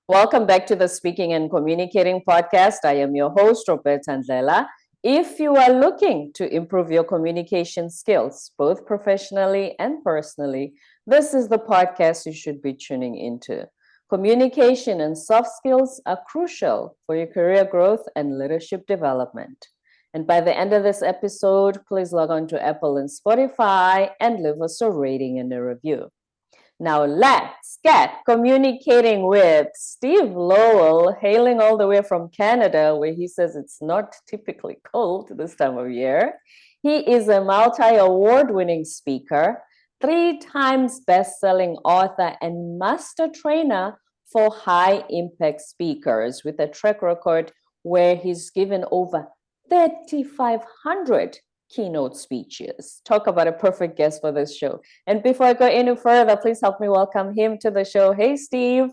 Welcome back to the Speaking and Communicating podcast. I am your host, Roberta Ndlela. If you are looking to improve your communication skills, both professionally and personally, this is the podcast you should be tuning into. Communication and soft skills are crucial for your career growth and leadership development. And by the end of this episode, please log on to Apple and Spotify and leave us a rating and a review. Now let's get communicating with Steve Lowell, hailing all the way from Canada, where he says it's not typically cold this time of year. He is a multi-award-winning speaker, 3 times best-selling author, and master trainer for high-impact speakers with a track record where he's given over 3,500 keynote speeches. Talk about a perfect guest for this show. And before I go any further, please help me welcome him to the show. Hey, Steve.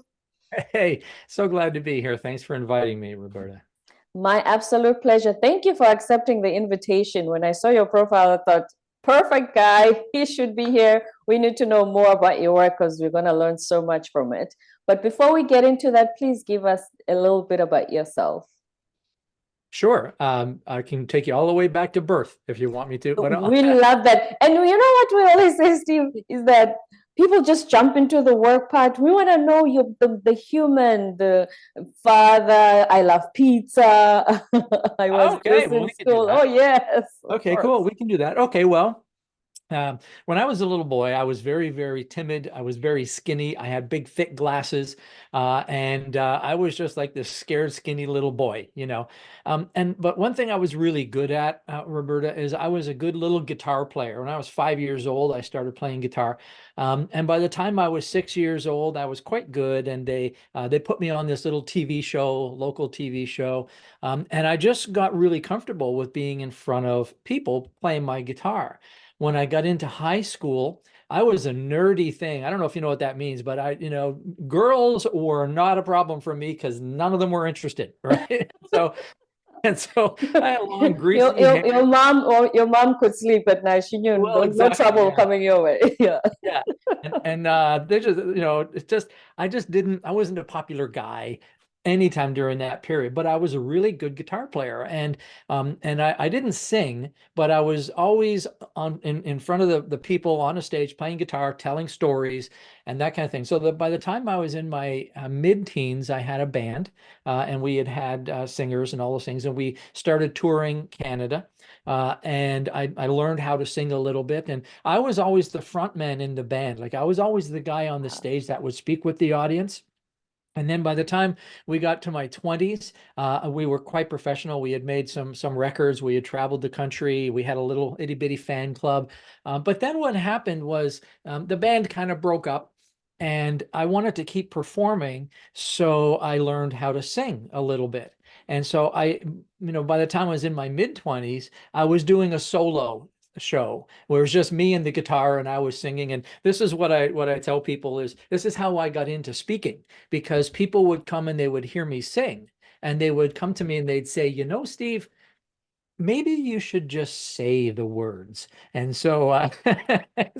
Hey, so glad to be here. Thanks for inviting me, Roberta. My absolute pleasure. Thank you for accepting the invitation. When I saw your profile, I thought, perfect guy, he should be here. We need to know more about your work because we're going to learn so much from it. But before we get into that, please give us a little bit about yourself. Sure. I can take you all the way back to birth if you want me to. But we love that. And you know what we always say, Steve, is that people just jump into the work part. We want to know you, the human, the father. I love pizza. I was just in school. Oh, yes. Okay, cool. We can do that. Okay, well. When I was a little boy, I was very, very timid. I was very skinny. I had big, thick glasses, and I was just like this scared, skinny little boy, you know. But one thing I was really good at, Roberta, is I was a good little guitar player. When I was 5 years old, I started playing guitar, and by the time I was 6 years old, I was quite good. And they put me on this little TV show, local TV show, and I just got really comfortable with being in front of people playing my guitar. When I got into high school, I was a nerdy thing. I don't know if you know what that means, but girls were not a problem for me because none of them were interested, right? So I had a long greasy hair. Your mom could sleep at night. She knew no trouble coming your way. Yeah. Yeah. And they just, I wasn't a popular guy anytime during that period, but I was a really good guitar player. And I didn't sing, but I was always in front of the people on a stage playing guitar, telling stories and that kind of thing. So that by the time I was in my mid-teens, I had a band, and we had singers and all those things, and we started touring Canada. And I learned how to sing a little bit, and I was always the front man in the band. Like I was always the guy on the stage that would speak with the audience. And then by the time we got to my 20s, we were quite professional. We had made some records. We had traveled the country. We had a little itty bitty fan club. But then what happened was the band kind of broke up, and I wanted to keep performing. So I learned how to sing a little bit. And so by the time I was in my mid-20s, I was doing a solo show where it was just me and the guitar and I was singing. And this is what I tell people is this is how I got into speaking, because people would come and they would hear me sing and they would come to me and they'd say, Steve, maybe you should just say the words. And so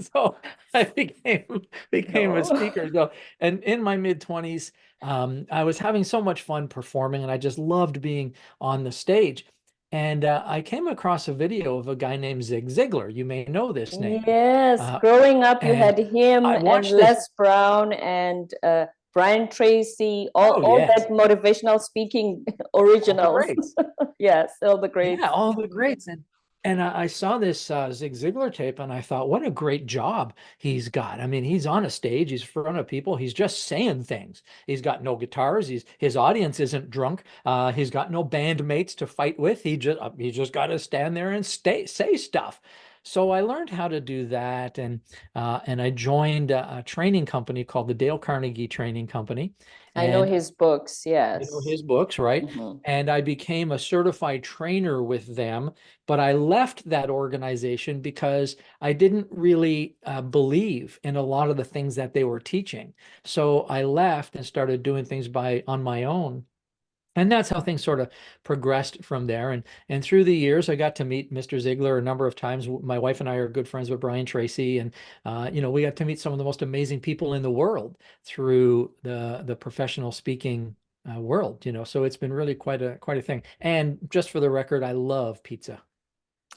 so I became a speaker. So, and in my mid-20s, I was having so much fun performing and I just loved being on the stage. And I came across a video of a guy named Zig Ziglar. You may know this name. Yes, growing up, you had him and Les Brown and Brian Tracy, all that motivational speaking originals. Yes, all the greats. Yeah, all the greats. And I saw this Zig Ziglar tape and I thought, what a great job he's got. I mean, he's on a stage, he's in front of people, he's just saying things. He's got no guitars, his audience isn't drunk, he's got no bandmates to fight with. He just got to stand there and say stuff. So I learned how to do that, and I joined a training company called the Dale Carnegie Training Company. I know his books, yes. I know his books, right? Mm-hmm. And I became a certified trainer with them, but I left that organization because I didn't really believe in a lot of the things that they were teaching. So I left and started doing things on my own. And that's how things sort of progressed from there. And through the years, I got to meet Mr. Ziegler a number of times. My wife and I are good friends with Brian Tracy, and we got to meet some of the most amazing people in the world through the professional speaking world. So it's been really quite a thing. And just for the record, I love pizza.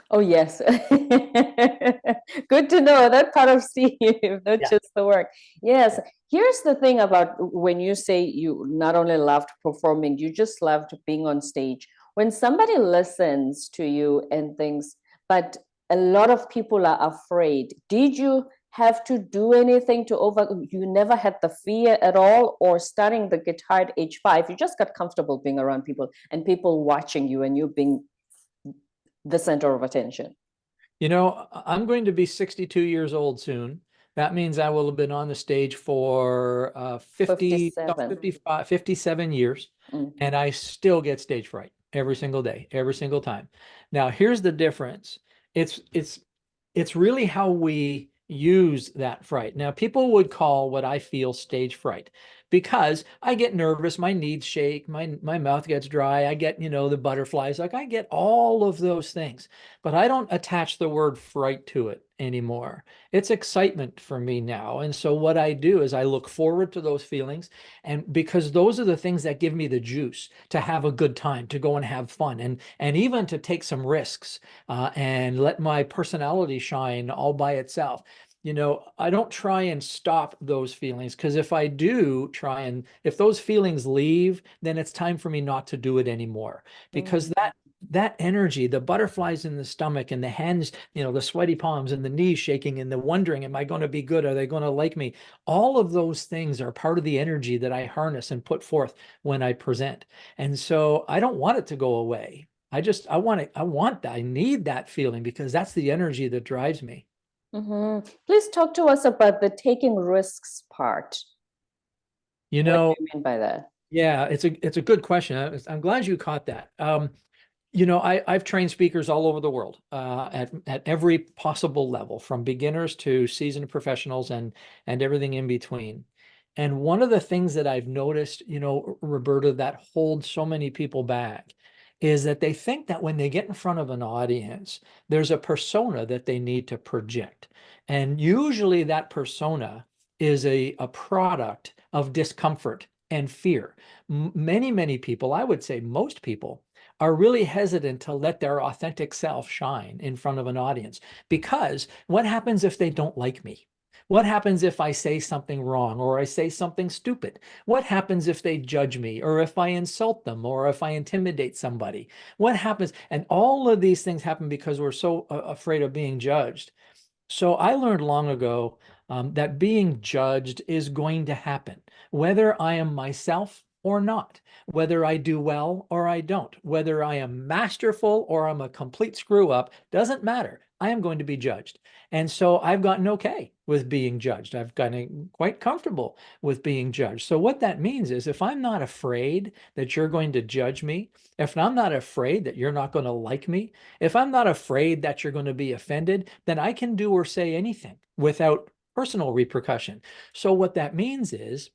Oh, yes. Good to know that part of Steve, not Yeah. just the work. Yes. Here's the thing about when you say you not only loved performing, you just loved being on stage. When somebody listens to you and thinks, but a lot of people are afraid, did you have to do anything to you never had the fear at all, or starting the guitar at age 5, you just got comfortable being around people and people watching you and you being the center of attention? I'm going to be 62 years old soon. That means I will have been on the stage for 57. 55, 57 years, Mm. and I still get stage fright every single day, every single time. Now, here's the difference. It's really how we use that fright. Now, people would call what I feel stage fright because I get nervous, my knees shake, my mouth gets dry, I get, the butterflies, like I get all of those things, but I don't attach the word fright to it anymore. It's excitement for me now. And so what I do is I look forward to those feelings, and because those are the things that give me the juice to have a good time, to go and have fun, and even to take some risks and let my personality shine all by itself. I don't try and stop those feelings, because if I do try and if those feelings leave, then it's time for me not to do it anymore, because Mm. that energy, the butterflies in the stomach and the hands, the sweaty palms and the knees shaking and the wondering, am I going to be good? Are they going to like me? All of those things are part of the energy that I harness and put forth when I present. And so I don't want it to go away. I want it. I need that feeling, because that's the energy that drives me. Mhm. Please talk to us about the taking risks part. You What know, do you mean by that? yeah, it's a good question. I'm glad you caught that. I've trained speakers all over the world at every possible level, from beginners to seasoned professionals and everything in between. And one of the things that I've noticed, Roberta, that holds so many people back is that they think that when they get in front of an audience, there's a persona that they need to project. And usually that persona is a product of discomfort and fear. Many, many people, I would say most people, are really hesitant to let their authentic self shine in front of an audience, because what happens if they don't like me? What happens if I say something wrong, or I say something stupid? What happens if they judge me, or if I insult them, or if I intimidate somebody? What happens? And all of these things happen because we're so afraid of being judged. So I learned long ago that being judged is going to happen, whether I am myself or not, whether I do well or I don't, whether I am masterful or I'm a complete screw up, doesn't matter. I am going to be judged. And so I've gotten okay with being judged. I've gotten quite comfortable with being judged. So what that means is, if I'm not afraid that you're going to judge me, if I'm not afraid that you're not going to like me, if I'm not afraid that you're going to be offended, then I can do or say anything without personal repercussion. So what that means is,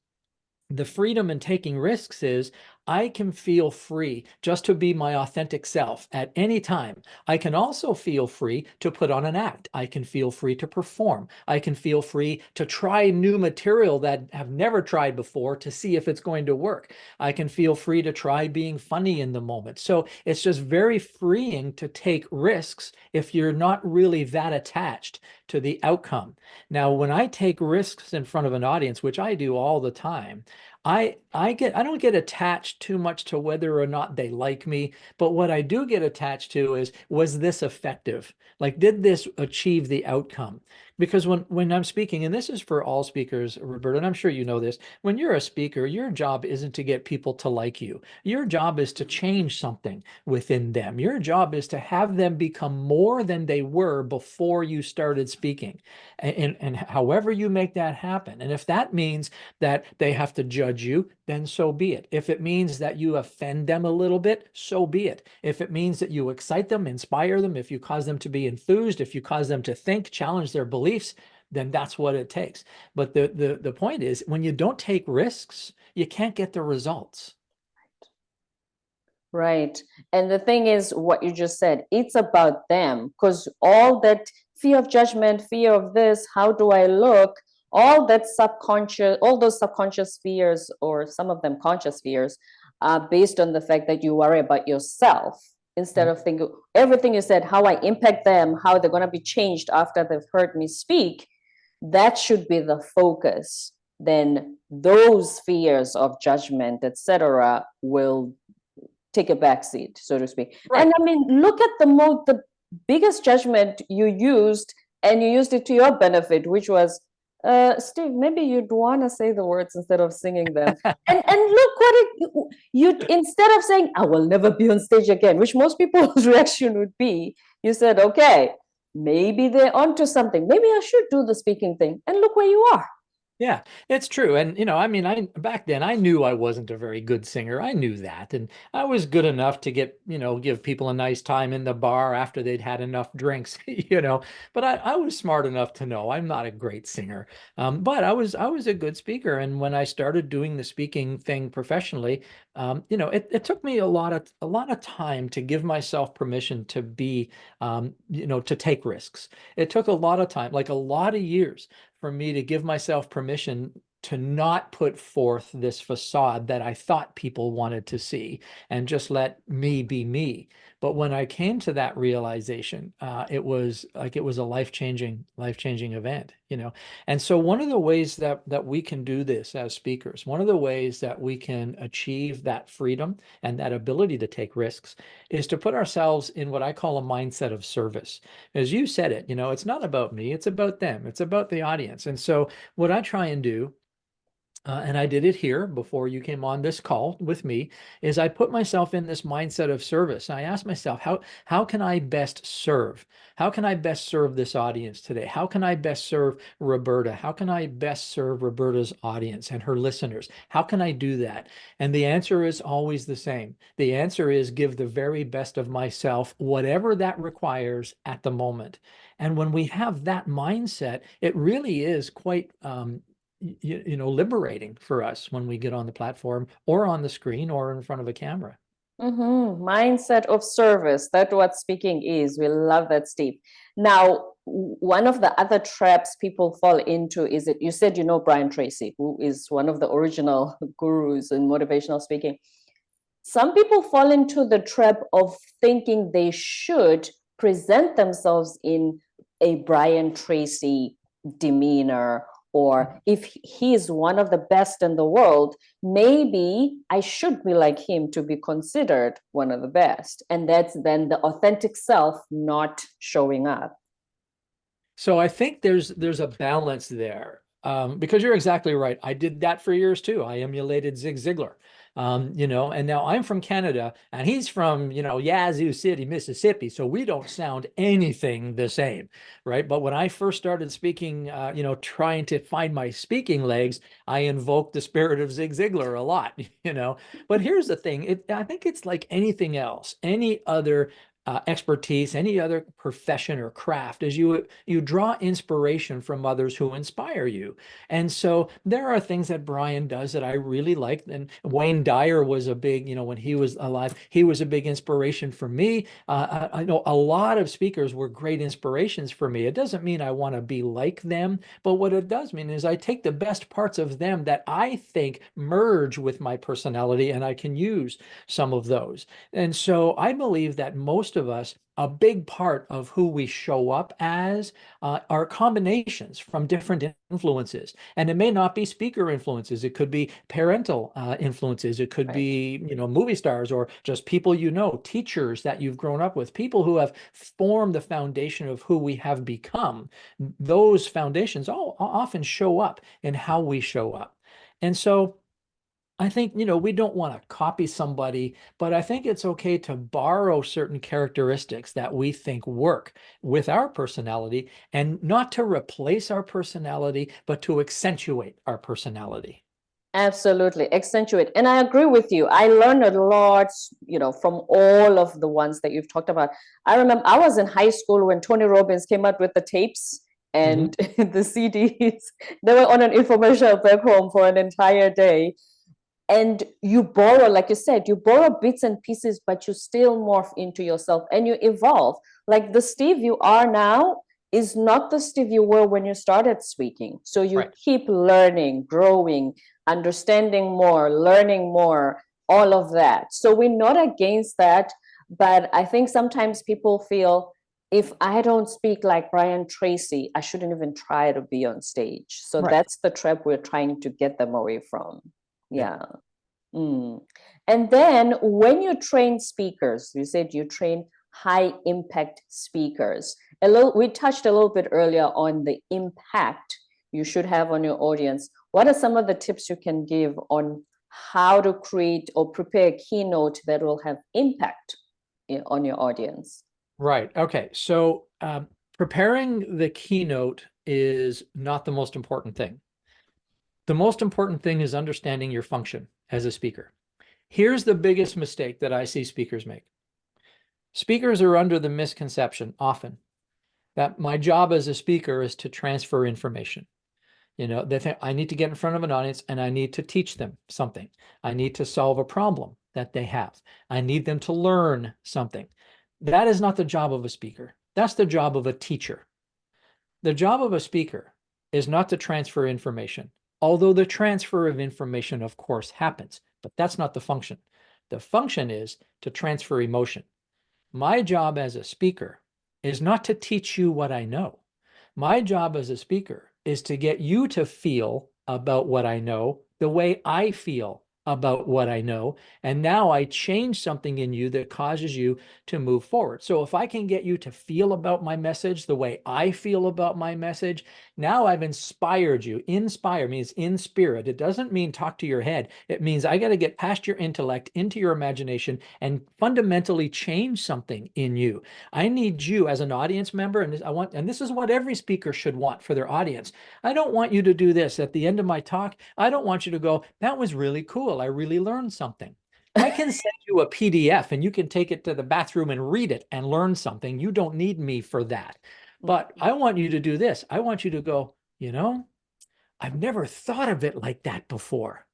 the freedom in taking risks is, I can feel free just to be my authentic self at any time. I can also feel free to put on an act. I can feel free to perform. I can feel free to try new material that I've never tried before to see if it's going to work. I can feel free to try being funny in the moment. So it's just very freeing to take risks if you're not really that attached to the outcome. Now, when I take risks in front of an audience, which I do all the time, I don't get attached too much to whether or not they like me, but what I do get attached to is, was this effective? Like, did this achieve the outcome? Because when I'm speaking, and this is for all speakers, Roberta, and I'm sure you know this, when you're a speaker, your job isn't to get people to like you. Your job is to change something within them. Your job is to have them become more than they were before you started speaking. And however you make that happen. And if that means that they have to judge you, then so be it. If it means that you offend them a little bit, so be it. If it means that you excite them, inspire them, if you cause them to be enthused, if you cause them to think, challenge their beliefs, then that's what it takes. But the point is, when you don't take risks, you can't get the results. Right. And the thing is, what you just said, it's about them, because all that fear of judgment, fear of this, how do I look, all that subconscious, all those subconscious fears, or some of them conscious fears, are based on the fact that you worry about yourself instead of thinking everything you said, how I impact them, how they're going to be changed after they've heard me speak. That should be the focus. Then those fears of judgment, etc., will take a backseat, so to speak. Right. And I mean, look at the biggest judgment you used, and you used it to your benefit, which was, Steve, maybe you'd want to say the words instead of singing them. And look what you instead of saying, I will never be on stage again, which most people's reaction would be, you said, okay, maybe they're onto something. Maybe I should do the speaking thing. And look where you are. Yeah, it's true. And, I mean, back then I knew I wasn't a very good singer. I knew that. And I was good enough to get, give people a nice time in the bar after they'd had enough drinks, but I was smart enough to know I'm not a great singer. But I was a good speaker. And when I started doing the speaking thing professionally, it took me a lot of time to give myself permission to be, to take risks. It took a lot of time, like a lot of years, for me to give myself permission to not put forth this facade that I thought people wanted to see and just let me be me. But when I came to that realization, it was a life-changing event, And so one of the ways that we can do this as speakers, one of the ways that we can achieve that freedom and that ability to take risks is to put ourselves in what I call a mindset of service. As you said it, it's not about me, it's about them, it's about the audience. And so what I try and do, and I did it here before you came on this call with me, is I put myself in this mindset of service. I ask myself, how can I best serve? How can I best serve this audience today? How can I best serve Roberta? How can I best serve Roberta's audience and her listeners? How can I do that? And the answer is always the same. The answer is give the very best of myself, whatever that requires at the moment. And when we have that mindset, it really is quite liberating for us when we get on the platform or on the screen or in front of a camera. Mindset of service. That's what speaking is. We love that, Steve. Now, one of the other traps people fall into is that you said, Brian Tracy, who is one of the original gurus in motivational speaking. Some people fall into the trap of thinking they should present themselves in a Brian Tracy demeanor, or if he's one of the best in the world, maybe I should be like him to be considered one of the best. And that's then the authentic self not showing up. So I think there's a balance there, because you're exactly right. I did that for years too. I emulated Zig Ziglar, and now I'm from Canada and he's from, Yazoo City, Mississippi. So we don't sound anything the same, right? But when I first started speaking, trying to find my speaking legs, I invoked the spirit of Zig Ziglar a lot, But here's the thing. I think it's like anything else, any other expertise, any other profession or craft, is you draw inspiration from others who inspire you. And so there are things that Brian does that I really like. And Wayne Dyer was a big, when he was alive, he was a big inspiration for me. I know a lot of speakers were great inspirations for me. It doesn't mean I want to be like them, but what it does mean is I take the best parts of them that I think merge with my personality, and I can use some of those. And so I believe that most of us, a big part of who we show up as are combinations from different influences. And it may not be speaker influences. It could be parental influences. It could be, movie stars, or just people, teachers that you've grown up with, people who have formed the foundation of who we have become. Those foundations all often show up in how we show up. And so I think, we don't want to copy somebody, but I think it's okay to borrow certain characteristics that we think work with our personality, and not to replace our personality, but to accentuate our personality. Absolutely, accentuate. And I agree with you. I learned a lot, from all of the ones that you've talked about. I remember I was in high school when Tony Robbins came out with the tapes and the CDs. They were on an infomercial back home for an entire day. And you borrow, like you said, you borrow bits and pieces, but you still morph into yourself and you evolve. Like the Steve you are now is not the Steve you were when you started speaking. So you Right. keep learning, growing, understanding more, learning more, all of that. So we're not against that. But I think sometimes people feel, if I don't speak like Brian Tracy, I shouldn't even try to be on stage. So Right. that's the trap we're trying to get them away from. Yeah. Yeah. Mm. And then when you train speakers, you said you train high impact speakers. We touched a little bit earlier on the impact you should have on your audience. What are some of the tips you can give on how to create or prepare a keynote that will have impact on your audience? Right. Okay. So preparing the keynote is not the most important thing. The most important thing is understanding your function as a speaker. Here's the biggest mistake that I see speakers make. Speakers are under the misconception often that my job as a speaker is to transfer information. You know, they think I need to get in front of an audience and I need to teach them something. I need to solve a problem that they have. I need them to learn something. That is not the job of a speaker. That's the job of a teacher. The job of a speaker is not to transfer information, although the transfer of information, of course, happens, but that's not the function. The function is to transfer emotion. My job as a speaker is not to teach you what I know. My job as a speaker is to get you to feel about what I know the way I feel about what I know. And now I change something in you that causes you to move forward. So if I can get you to feel about my message the way I feel about my message, now I've inspired you. Inspire means in spirit. It doesn't mean talk to your head. It means I got to get past your intellect into your imagination and fundamentally change something in you. I need you as an audience member, and this is what every speaker should want for their audience. I don't want you to do this at the end of my talk. I don't want you to go, that was really cool. I really learned something. I can send you a PDF and you can take it to the bathroom and read it and learn something. You don't need me for that. But I want you to do this. I want you to go, you know, I've never thought of it like that before.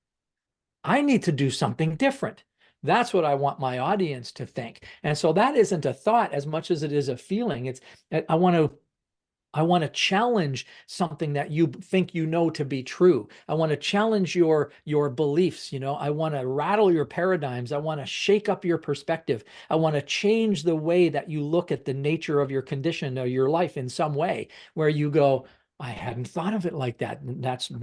I need to do something different. That's what I want my audience to think. And so that isn't a thought as much as it is a feeling. It's I want to challenge something that you think you know to be true. I want to challenge your beliefs, you know. I want to rattle your paradigms. I want to shake up your perspective. I want to change the way that you look at the nature of your condition or your life in some way where you go, I hadn't thought of it like that.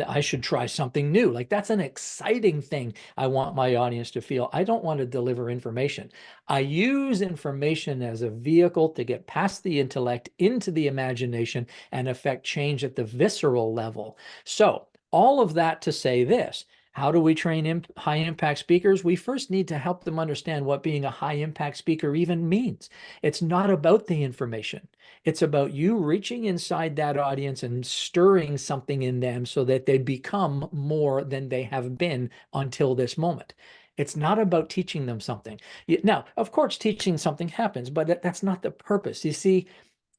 I should try something new. Like that's an exciting thing I want my audience to feel. I don't want to deliver information. I use information as a vehicle to get past the intellect into the imagination and affect change at the visceral level. So all of that to say this, how do we train high impact speakers? We first need to help them understand what being a high impact speaker even means. It's not about the information. It's about you reaching inside that audience and stirring something in them so that they become more than they have been until this moment. It's not about teaching them something. Now, of course, teaching something happens, but that's not the purpose. You see,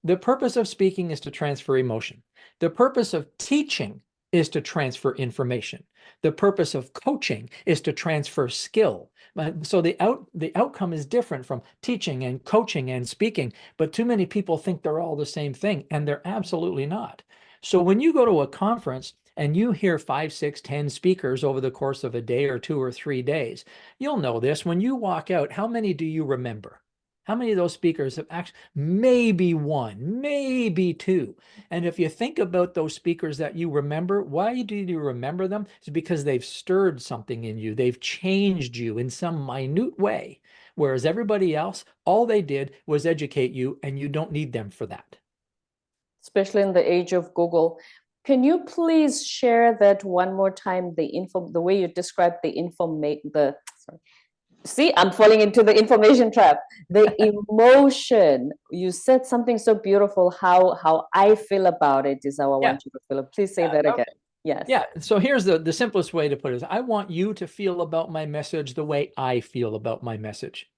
the purpose of speaking is to transfer emotion. The purpose of teaching is to transfer information. The purpose of coaching is to transfer skill. So the outcome is different from teaching and coaching and speaking, but too many people think they're all the same thing, and they're absolutely not. So when you go to a conference and you hear 5, 6, 10 speakers over the course of a day or 2 or 3 days, you'll know this. When you walk out, how many do you remember? How many of those speakers have actually, maybe one, maybe two. And if you think about those speakers that you remember, why do you remember them? It's because they've stirred something in you. They've changed you in some minute way. Whereas everybody else, all they did was educate you, and you don't need them for that. Especially in the age of Google. Can you please share that one more time, the way you described see, I'm falling into the information trap. The emotion, you said something so beautiful, how I feel about it is how I Yeah. want you to feel. Please say that again. Yes. Yeah. So here's the simplest way to put it is I want you to feel about my message the way I feel about my message.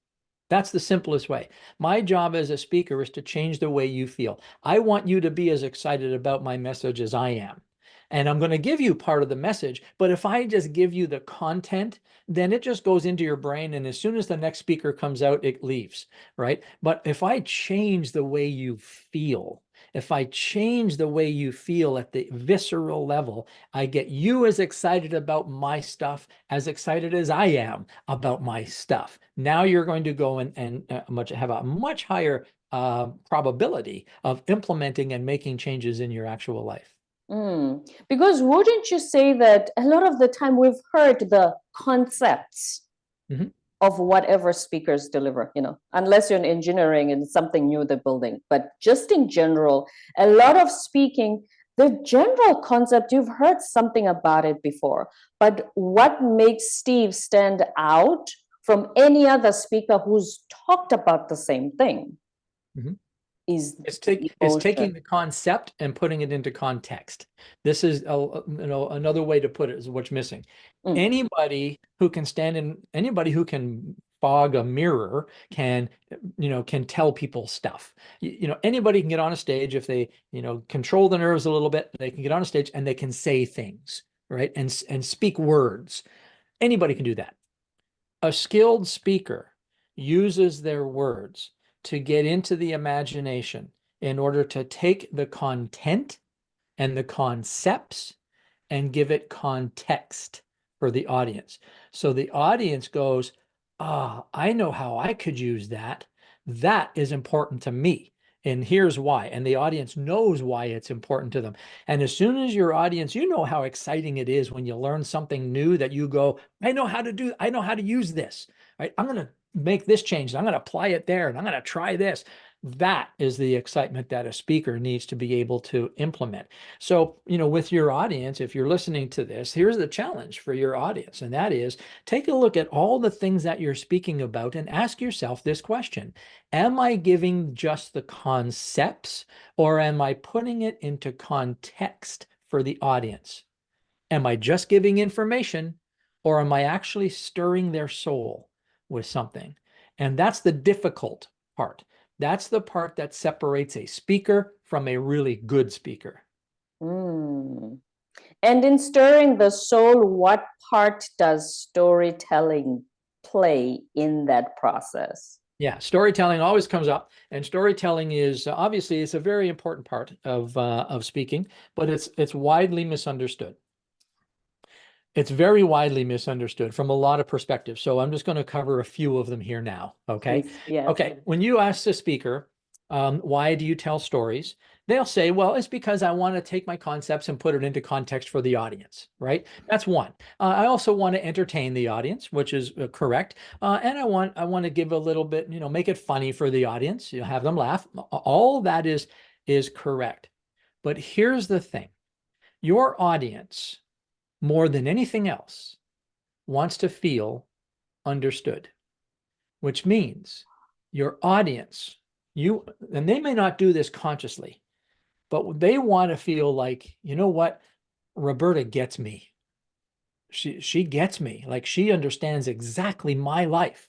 That's the simplest way. My job as a speaker is to change the way you feel. I want you to be as excited about my message as I am. and I'm going to give you part of the message. But if I just give you the content, then it just goes into your brain. And as soon as the next speaker comes out, it leaves, right? But if I change the way you feel, if I change the way you feel at the visceral level, I get you as excited about my stuff, as excited as I am about my stuff. Now you're going to go and have a much higher probability of implementing and making changes in your actual life. Because wouldn't you say that a lot of the time we've heard the concepts of whatever speakers deliver, unless you're in engineering and it's something new they're building, but just in general, a lot of speaking, the general concept, you've heard something about it before, but what makes Steve stand out from any other speaker who's talked about the same thing is it's taking the concept and putting it into context. This is another way to put it is what's missing. Anybody who can anybody who can fog a mirror can tell people stuff. Anybody can get on a stage if they control the nerves a little bit. They can get on a stage and they can say things, right, and speak words. Anybody can do that. A skilled speaker uses their words to get into the imagination in order to take the content and the concepts and give it context for the audience. So the audience goes, I know how I could use that. That is important to me. And here's why. And the audience knows why it's important to them. And as soon as your audience, you know how exciting it is when you learn something new that you go, I know how to use this, right? I'm going to make this change. I'm going to apply it there and I'm going to try this. That is the excitement that a speaker needs to be able to implement. So, with your audience, if you're listening to this, here's the challenge for your audience. And that is, take a look at all the things that you're speaking about and ask yourself this question. Am I giving just the concepts or am I putting it into context for the audience? Am I just giving information or am I actually stirring their soul with something? And that's the difficult part. That's the part that separates a speaker from a really good speaker. And in stirring the soul, what part does storytelling play in that process? Yeah, storytelling always comes up, and storytelling is obviously it's a very important part of speaking, but it's widely misunderstood. It's very widely misunderstood from a lot of perspectives. So I'm just going to cover a few of them here now. Okay. Please, yes. Okay. When you ask the speaker, why do you tell stories? They'll say, well, it's because I want to take my concepts and put it into context for the audience, right? That's one. I also want to entertain the audience, which is correct. And I want to give a little bit, make it funny for the audience. Have them laugh. All that is correct. But here's the thing. Your audience, more than anything else, wants to feel understood, which means your audience, and they may not do this consciously, but they want to feel like, you know what, Roberta gets me. She gets me, like she understands exactly my life.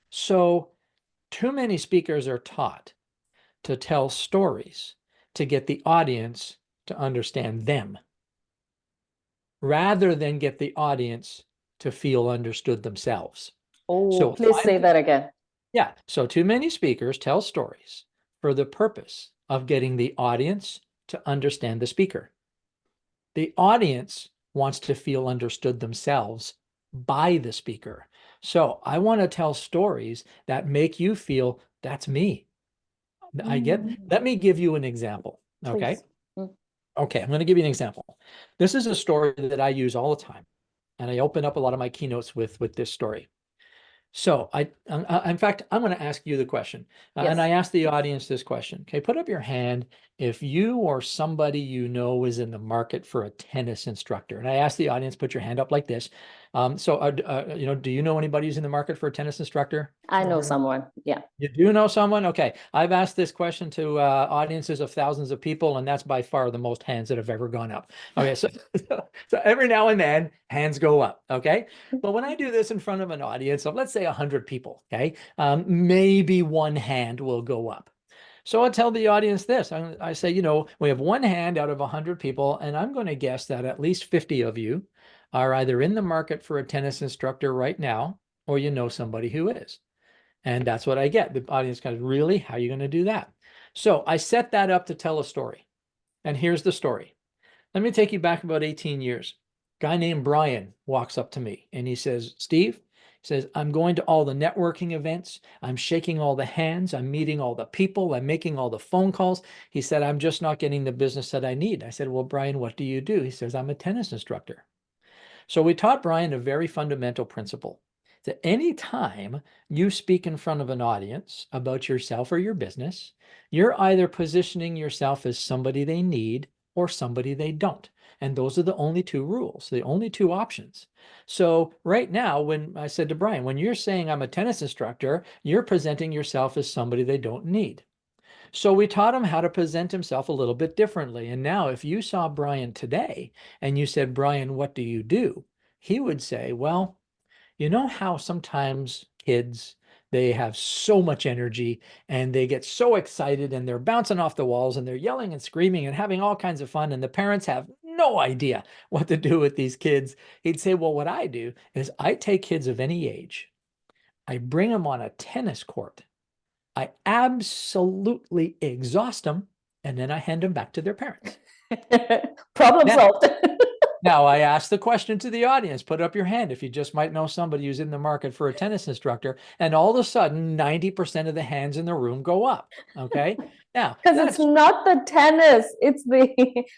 So too many speakers are taught to tell stories to get the audience to understand them, rather than get the audience to feel understood themselves. So please say that again. Yeah. So too many speakers tell stories for the purpose of getting the audience to understand the speaker. The audience wants to feel understood themselves by the speaker. So I want to tell stories that make you feel that's me. Let me give you an example. Okay. Please. Okay, I'm going to give you an example. This is a story that I use all the time, and I open up a lot of my keynotes with this story. So in fact, I'm going to ask you the question, and I ask the audience this question. Okay, put up your hand if you or somebody you know is in the market for a tennis instructor. And I ask the audience, put your hand up like this. Do you know anybody who's in the market for a tennis instructor? I know someone. Yeah. You do know someone? Okay. I've asked this question to audiences of thousands of people, and that's by far the most hands that have ever gone up. Okay. So every now and then hands go up. Okay. But when I do this in front of an audience of, let's say 100 people, okay, maybe one hand will go up. So I tell the audience this. I say, we have one hand out of 100 people, and I'm going to guess that at least 50 of you are either in the market for a tennis instructor right now, or you know somebody who is. And that's what I get. The audience goes, really? How are you going to do that? So I set that up to tell a story. And here's the story. Let me take you back about 18 years. A guy named Brian walks up to me and he says, Steve, he says, I'm going to all the networking events. I'm shaking all the hands. I'm meeting all the people. I'm making all the phone calls. He said, I'm just not getting the business that I need. I said, well, Brian, what do you do? He says, I'm a tennis instructor. So we taught Brian a very fundamental principle that any time you speak in front of an audience about yourself or your business, you're either positioning yourself as somebody they need or somebody they don't. And those are the only two rules, the only two options. So right now, when I said to Brian, when you're saying I'm a tennis instructor, you're presenting yourself as somebody they don't need. So we taught him how to present himself a little bit differently. And now if you saw Brian today and you said, Brian, what do you do? He would say, well, you know how sometimes kids, they have so much energy and they get so excited and they're bouncing off the walls and they're yelling and screaming and having all kinds of fun and the parents have no idea what to do with these kids. He'd say, well, what I do is I take kids of any age, I bring them on a tennis court, I absolutely exhaust them, and then I hand them back to their parents. Problem solved. Now, I ask the question to the audience, put up your hand if you just might know somebody who's in the market for a tennis instructor, and all of a sudden, 90% of the hands in the room go up, okay? Now, because it's not the tennis, it's the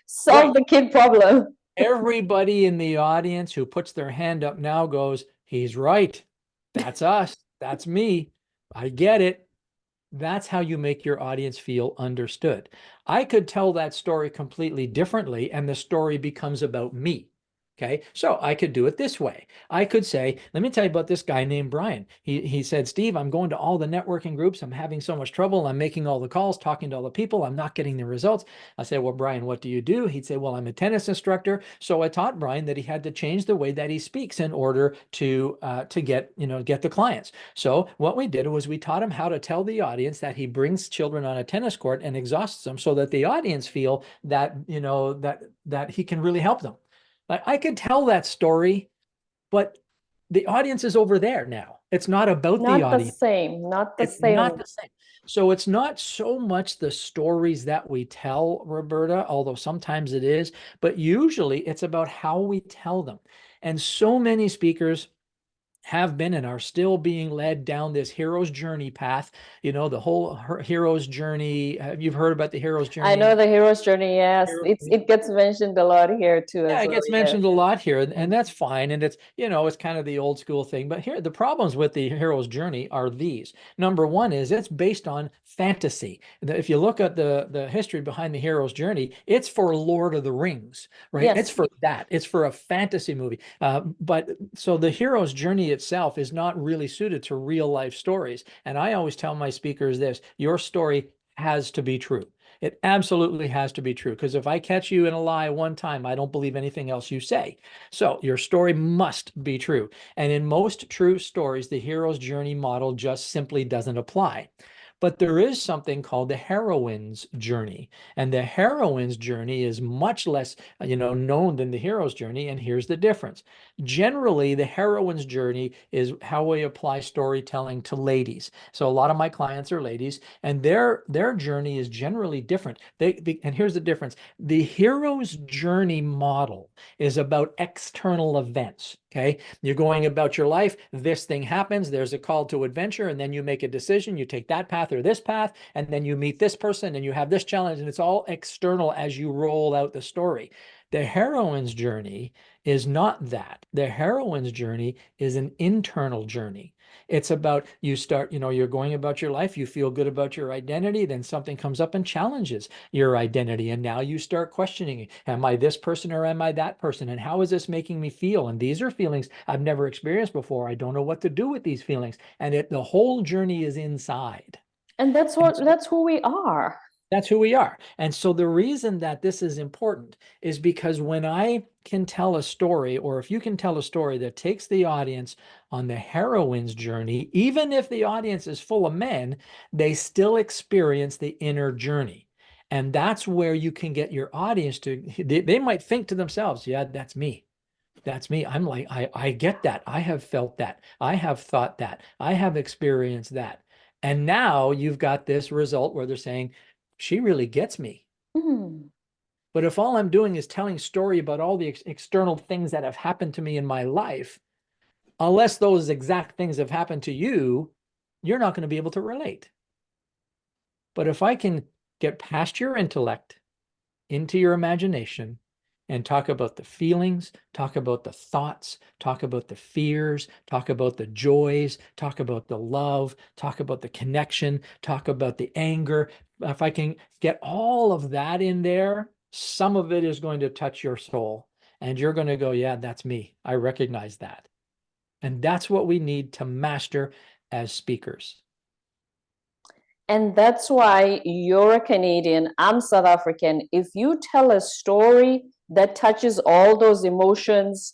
solve right. the kid problem. Everybody in the audience who puts their hand up now goes, he's right. That's us. That's me. I get it. That's how you make your audience feel understood. I could tell that story completely differently, and the story becomes about me. Okay, so I could do it this way. I could say, let me tell you about this guy named Brian. He said, Steve, I'm going to all the networking groups. I'm having so much trouble. I'm making all the calls, talking to all the people. I'm not getting the results. I said, well, Brian, what do you do? He'd say, well, I'm a tennis instructor. So I taught Brian that he had to change the way that he speaks in order to get the clients. So what we did was we taught him how to tell the audience that he brings children on a tennis court and exhausts them so that the audience feel that, that he can really help them. I could tell that story, but the audience is over there now. It's not about the audience. Not the It's same. not the same. So it's not so much the stories that we tell, Roberta, although sometimes it is, but usually it's about how we tell them. And so many speakers have been and are still being led down this hero's journey path. The whole hero's journey. You've heard about the hero's journey. I know the hero's journey. Yes, it gets mentioned a lot here too. Yeah, it gets mentioned a lot here, and that's fine. And it's, it's kind of the old school thing. But here, the problems with the hero's journey are these. Number one is it's based on fantasy. If you look at the history behind the hero's journey, it's for Lord of the Rings, right? Yes. It's for that. It's for a fantasy movie. But so the hero's journey itself is not really suited to real life stories. And I always tell my speakers this: your story has to be true. It absolutely has to be true, because if I catch you in a lie one time, I don't believe anything else you say. So your story must be true. And in most true stories, the hero's journey model just simply doesn't apply. But there is something called the heroine's journey. And the heroine's journey is much less, known than the hero's journey. And here's the difference. Generally, the heroine's journey is how we apply storytelling to ladies. So a lot of my clients are ladies, and their journey is generally different. And here's the difference. The hero's journey model is about external events. Okay, you're going about your life. This thing happens. There's a call to adventure, and then you make a decision. You take that path or this path, and then you meet this person, and you have this challenge, and it's all external as you roll out the story. The heroine's journey is not that. The heroine's journey is an internal journey. It's about, you start, you're going about your life, you feel good about your identity, then something comes up and challenges your identity. And now you start questioning, am I this person or am I that person? And how is this making me feel? And these are feelings I've never experienced before. I don't know what to do with these feelings. And the whole journey is inside. And that's who we are. That's who we are. And so the reason that this is important is because when I can tell a story, or if you can tell a story that takes the audience on the heroine's journey, even if the audience is full of men, they still experience the inner journey. And that's where you can get your audience to, they might think to themselves, yeah, that's me. That's me. I'm like, I get that. I have felt that. I have thought that. I have experienced that. And now you've got this result where they're saying, she really gets me. Mm. But if all I'm doing is telling story about all the external things that have happened to me in my life, unless those exact things have happened to you, you're not going to be able to relate. But if I can get past your intellect into your imagination and talk about the feelings, talk about the thoughts, talk about the fears, talk about the joys, talk about the love, talk about the connection, talk about the anger. If I can get all of that in there, some of it is going to touch your soul. And you're going to go, yeah, that's me. I recognize that. And that's what we need to master as speakers. And that's why you're a Canadian, I'm South African. If you tell a story that touches all those emotions,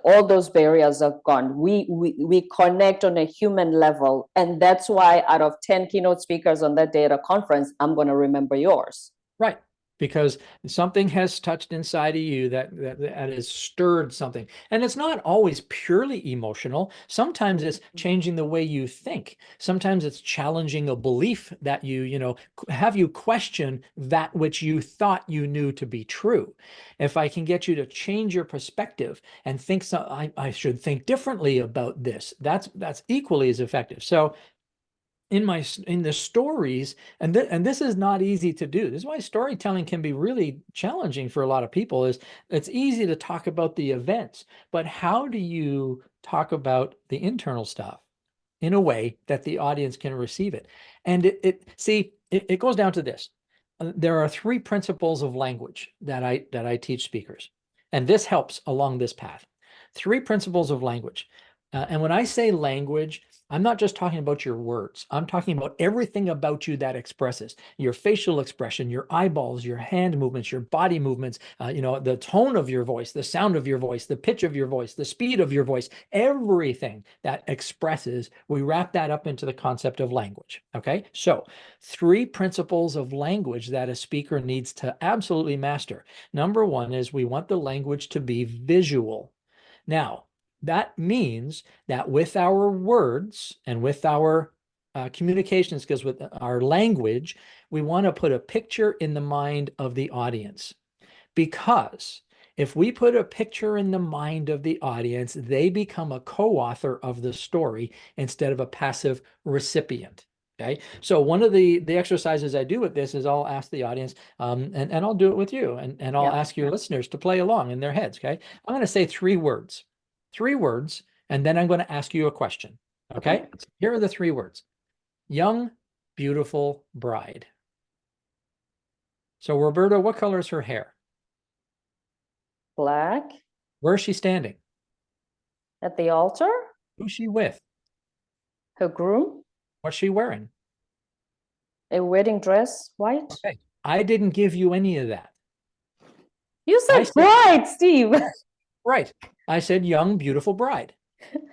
all those barriers are gone. We connect on a human level. And that's why out of 10 keynote speakers on that day at a conference, I'm going to remember yours. Right. Because something has touched inside of you that has stirred something. And it's not always purely emotional. Sometimes it's changing the way you think. Sometimes it's challenging a belief that have you question that which you thought you knew to be true. If I can get you to change your perspective and think, I should think differently about this, that's equally as effective. So in the stories, and this is not easy to do. This is why storytelling can be really challenging for a lot of people. Is it's easy to talk about the events, but how do you talk about the internal stuff in a way that the audience can receive it? And it goes down to this. There are 3 principles of language that I teach speakers, and this helps along this path. 3 principles of language. And when I say language, I'm not just talking about your words. I'm talking about everything about you that expresses your facial expression, your eyeballs, your hand movements, your body movements, the tone of your voice, the sound of your voice, the pitch of your voice, the speed of your voice, everything that expresses, we wrap that up into the concept of language. Okay. So 3 principles of language that a speaker needs to absolutely master. Number 1 is we want the language to be visual. Now, that means that with our words and with our communication skills, with our language, we want to put a picture in the mind of the audience. Because if we put a picture in the mind of the audience, they become a co-author of the story instead of a passive recipient. Okay, so one of the exercises I do with this is I'll ask the audience, and I'll do it with you, and I'll ask your listeners to play along in their heads. Okay, I'm going to say 3 words. 3 words, and then I'm going to ask you a question. Okay? Here are the 3 words. Young, beautiful bride. So, Roberta, what color is her hair? Black. Where is she standing? At the altar. Who's she with? Her groom. What's she wearing? A wedding dress, white. Okay. I didn't give you any of that. You said bride, Steve. Right. I said young, beautiful bride.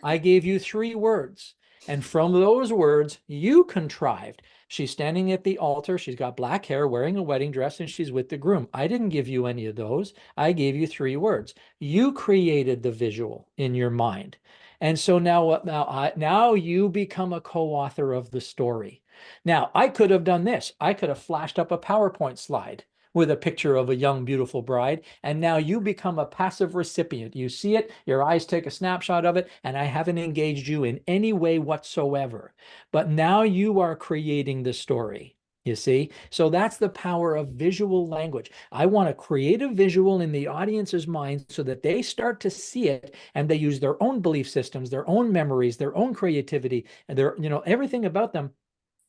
I gave you 3 words. And from those words, you contrived. She's standing at the altar. She's got black hair, wearing a wedding dress, and she's with the groom. I didn't give you any of those. I gave you 3 words. You created the visual in your mind. And so now you become a co-author of the story. Now, I could have done this. I could have flashed up a PowerPoint slide with a picture of a young, beautiful bride. And now you become a passive recipient. You see it, your eyes take a snapshot of it, and I haven't engaged you in any way whatsoever. But now you are creating the story. You see? So that's the power of visual language. I want to create a visual in the audience's mind so that they start to see it and they use their own belief systems, their own memories, their own creativity, and everything about them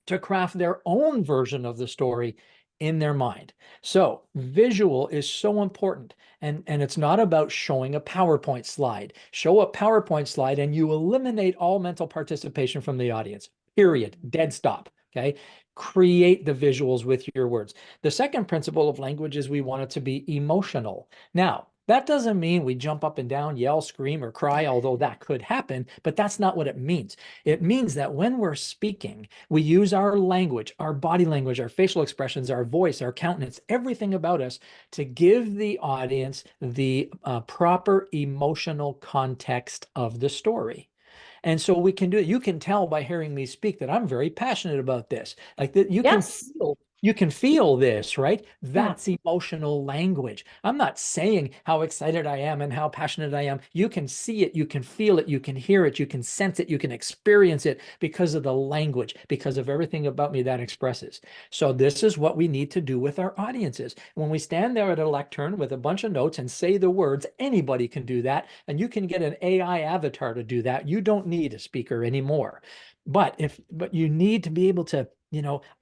to craft their own version of the story in their mind. So visual is so important. And it's not about showing a PowerPoint slide. Show a PowerPoint slide and you eliminate all mental participation from the audience. Period. Dead stop. Okay. Create the visuals with your words. The second principle of language is we want it to be emotional. Now, that doesn't mean we jump up and down, yell, scream, or cry, although that could happen, but that's not what it means. It means that when we're speaking, we use our language, our body language, our facial expressions, our voice, our countenance, everything about us to give the audience the proper emotional context of the story. And so we can do it. You can tell by hearing me speak that I'm very passionate about this. Like that Yes. you can feel this, right? Mm. That's emotional language. I'm not saying how excited I am and how passionate I am. You can see it, you can feel it, you can hear it, you can sense it, you can experience it because of the language, because of everything about me that expresses. So this is what we need to do with our audiences. When we stand there at a lectern with a bunch of notes and say the words, anybody can do that. And you can get an AI avatar to do that. You don't need a speaker anymore. But you need to be able to,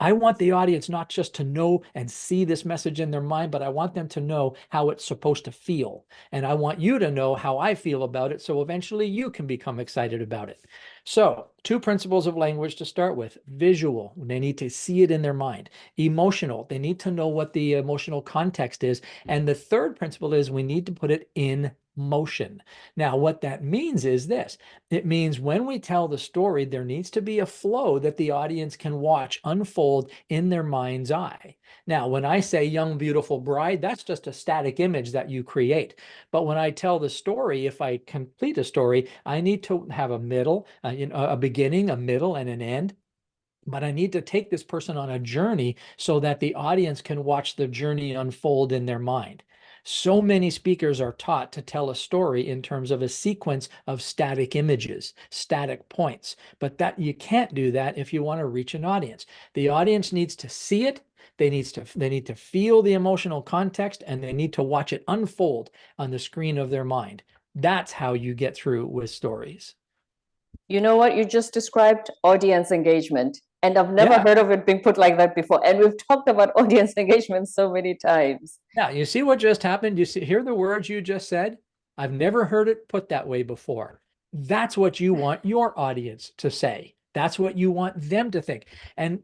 I want the audience not just to know and see this message in their mind, but I want them to know how it's supposed to feel. And I want you to know how I feel about it. So eventually you can become excited about it. So 2 principles of language to start with: visual, they need to see it in their mind; emotional, they need to know what the emotional context is. And the third principle is we need to put it in motion. Now, what that means is this: it means when we tell the story, there needs to be a flow that the audience can watch unfold in their mind's eye. Now, when I say young, beautiful bride, that's just a static image that you create. But when I tell the story, if I complete a story, I need to have a middle, a beginning, a middle, and an end. But I need to take this person on a journey so that the audience can watch the journey unfold in their mind. So many speakers are taught to tell a story in terms of a sequence of static images, static points, but that you can't do that if you want to reach an audience. The audience needs to see it, they need to feel the emotional context, and they need to watch it unfold on the screen of their mind. That's how you get through with stories. You know what you just described? Audience engagement. And I've never Yeah. heard of it being put like that before. And we've talked about audience engagement so many times. Yeah, you see what just happened? Hear the words you just said? I've never heard it put that way before. That's what you want your audience to say. That's what you want them to think. And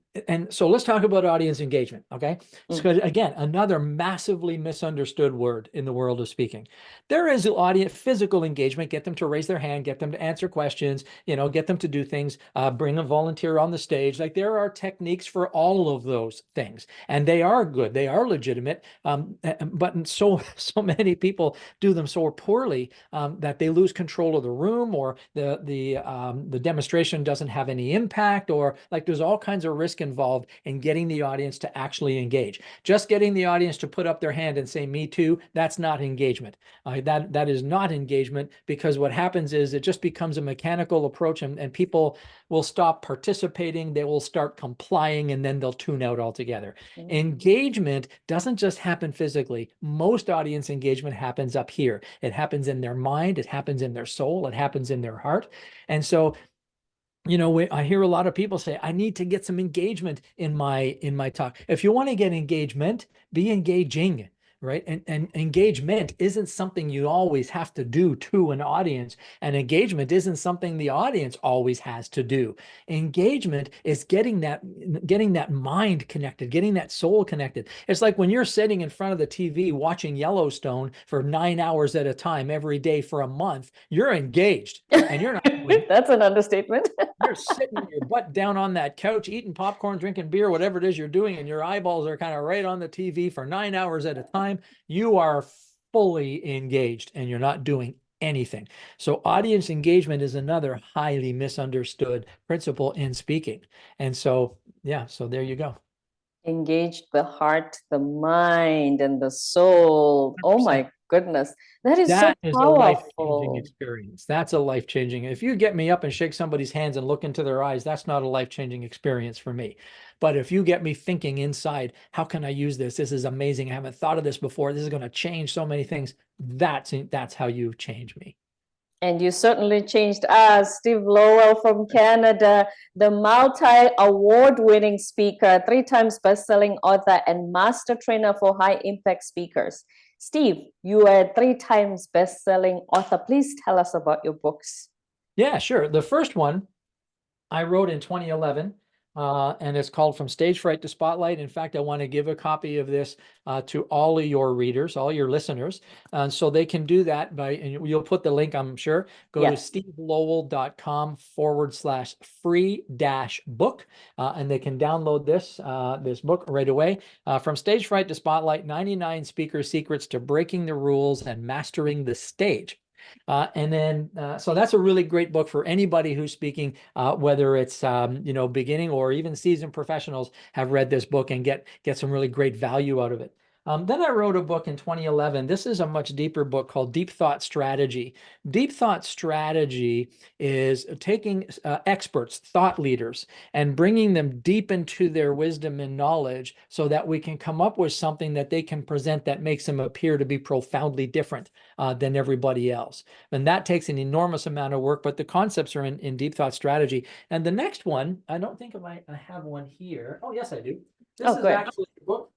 so let's talk about audience engagement, okay? Mm. So again, another massively misunderstood word in the world of speaking. There is audience physical engagement, get them to raise their hand, get them to answer questions, get them to do things, bring a volunteer on the stage. Like there are techniques for all of those things, and they are good, they are legitimate. But so many people do them so poorly that they lose control of the room, or the demonstration doesn't have any impact, or like there's all kinds of risk involved in getting the audience to actually engage. Just getting the audience to put up their hand and say "me too," that's not engagement. That is not engagement, because what happens is it just becomes a mechanical approach, and people will stop participating, they will start complying, and then they'll tune out altogether. Engagement doesn't just happen physically. Most audience engagement happens up here. It happens in their mind, it happens in their soul, it happens in their heart. And so I hear a lot of people say, I need to get some engagement in my talk. If you want to get engagement, be engaging, right? And engagement isn't something you always have to do to an audience. And engagement isn't something the audience always has to do. Engagement is getting that mind connected, getting that soul connected. It's like when you're sitting in front of the TV watching Yellowstone for 9 hours at a time every day for a month, you're engaged, and you're not doing. That's an understatement. You're sitting your butt down on that couch, eating popcorn, drinking beer, whatever it is you're doing, and your eyeballs are kind of right on the TV for 9 hours at a time. You are fully engaged and you're not doing anything. So audience engagement is another highly misunderstood principle in speaking. And so, yeah, so there you go. Engage the heart, the mind, and the soul. Oh 100%. my goodness. That is so That is a life-changing powerful. experience. That's a life-changing. If you get me up and shake somebody's hands and look into their eyes, that's not a life-changing experience for me. But if you get me thinking inside, how can I use this? This is amazing. I haven't thought of this before. This is going to change so many things. That's how you change me. And you certainly changed us. Steve Lowell from Canada, the multi-award-winning speaker, 3 times best-selling author, and master trainer for high-impact speakers. Steve, you are a 3 times best-selling author. Please tell us about your books. Yeah, sure. The first one I wrote in 2011. and it's called From Stage Fright to Spotlight. In fact, I want to give a copy of this to all of your readers, all your listeners. So they can do that by, and you'll put the link, I'm sure. Go to stevelowell.com/free-book, and they can download this book right away. From Stage Fright to Spotlight, 99 Speaker Secrets to Breaking the Rules and Mastering the Stage. So that's a really great book for anybody who's speaking, whether it's beginning or even seasoned professionals have read this book and get some really great value out of it. Then I wrote a book in 2011. This is a much deeper book called Deep Thought Strategy. Deep Thought Strategy is taking experts, thought leaders, and bringing them deep into their wisdom and knowledge so that we can come up with something that they can present that makes them appear to be profoundly different than everybody else. And that takes an enormous amount of work, but the concepts are in Deep Thought Strategy. And the next one, I don't think I have one here. Oh, yes, I do. This is actually a book.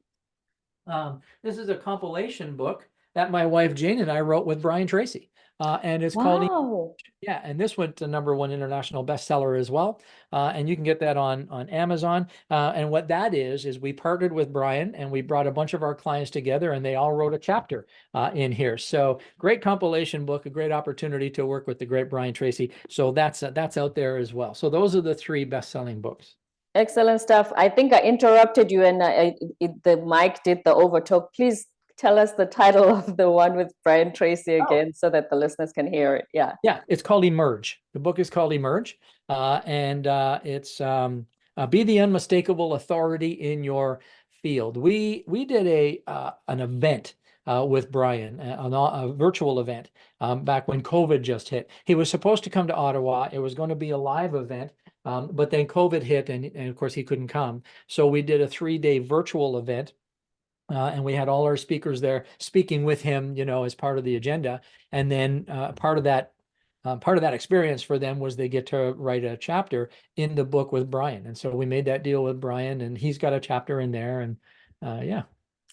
This is a compilation book that my wife Jane and I wrote with Brian Tracy. And it's called, yeah, and this went to #1 international bestseller as well. And you can get that on Amazon. And what that is we partnered with Brian and we brought a bunch of our clients together and they all wrote a chapter in here. So great compilation book, a great opportunity to work with the great Brian Tracy. So that's out there as well. So those are the 3 best-selling books. Excellent stuff. I think I interrupted you and the mic did the overtalk. Please tell us the title of the one with Brian Tracy again so that the listeners can hear it. Yeah. Yeah, it's called Emerge. The book is called Emerge. And it's Be the Unmistakable Authority in Your Field. We did an event with Brian, a virtual event back when COVID just hit. He was supposed to come to Ottawa. It was going to be a live event. But then COVID hit and of course he couldn't come. So we did a 3-day virtual event and we had all our speakers there speaking with him, as part of the agenda. And then part of that experience for them was they get to write a chapter in the book with Brian. And so we made that deal with Brian and he's got a chapter in there and yeah.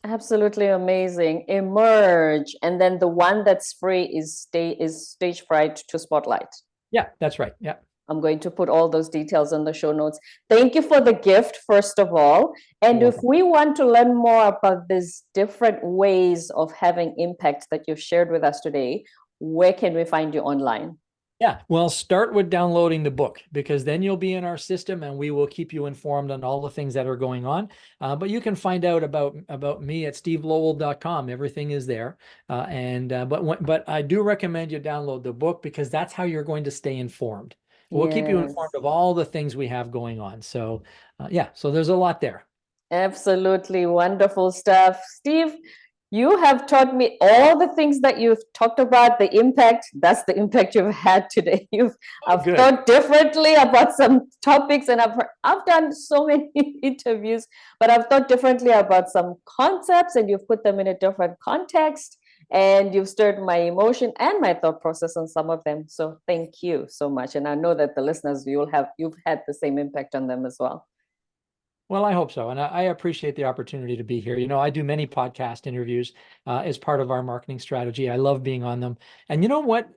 Absolutely amazing. Emerge. And then the one that's free is Stage Fright to Spotlight. Yeah, that's right. Yeah. I'm going to put all those details in the show notes. Thank you for the gift, first of all. And if we want to learn more about these different ways of having impact that you've shared with us today, where can we find you online? Yeah, well, start with downloading the book because then you'll be in our system and we will keep you informed on all the things that are going on. But you can find out about me at stevelowell.com. Everything is there. But I do recommend you download the book because that's how you're going to stay informed. We'll keep you informed of all the things we have going on. So yeah, so there's a lot there. Absolutely wonderful stuff. Steve, you have taught me all the things that you've talked about, the impact. That's the impact you've had today. I've thought differently about some topics and I've done so many interviews, but I've thought differently about some concepts and you've put them in a different context. And you've stirred my emotion and my thought process on some of them. So thank you so much. And I know that the listeners, you've had the same impact on them as well. Well, I hope so. And I appreciate the opportunity to be here. I do many podcast interviews as part of our marketing strategy. I love being on them. And you know what?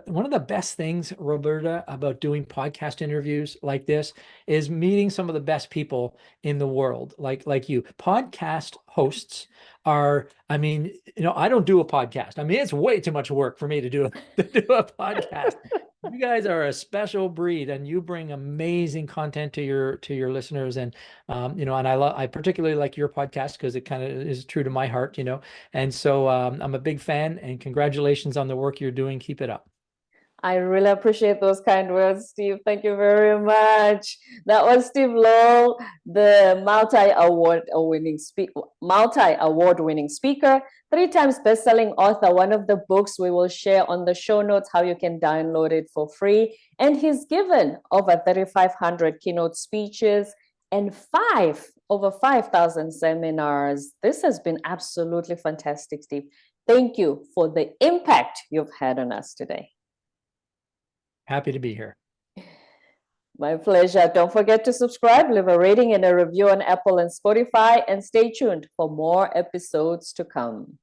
One of the best things, Roberta, about doing podcast interviews like this is meeting some of the best people in the world, like you. Podcast hosts are, I don't do a podcast. It's way too much work for me to do a podcast. You guys are a special breed and you bring amazing content to your listeners. And, and I particularly like your podcast because it kind of is true to my heart, and so I'm a big fan and congratulations on the work you're doing. Keep it up. I really appreciate those kind words, Steve. Thank you very much. That was Steve Lowell, the multi-award winning speaker, 3 times best-selling author. One of the books we will share on the show notes, how you can download it for free. And he's given over 3,500 keynote speeches and over 5,000 seminars. This has been absolutely fantastic, Steve. Thank you for the impact you've had on us today. Happy to be here. My pleasure. Don't forget to subscribe, leave a rating and a review on Apple and Spotify, and stay tuned for more episodes to come.